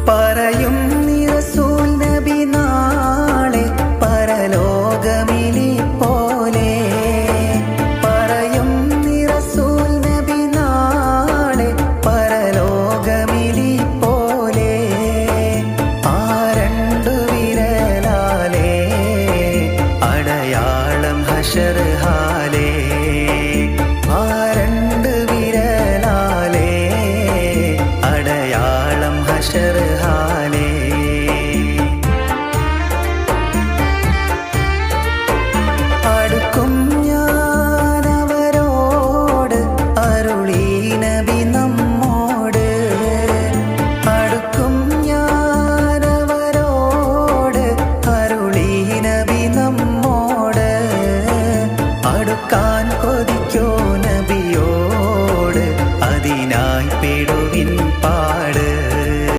പറയും റസൂൽ നബി നാളെ പരലോകമിനി പോലെ. പറയും റസൂൽ നബി നാളെ പരലോകമിനി പോലെ. ആ രണ്ടു വിരലാലേ അടയാളം ഹശർ ഹാലേ. ആ രണ്ട് വിരലാലേ അടയാളം ഹശർ ഹാലേ.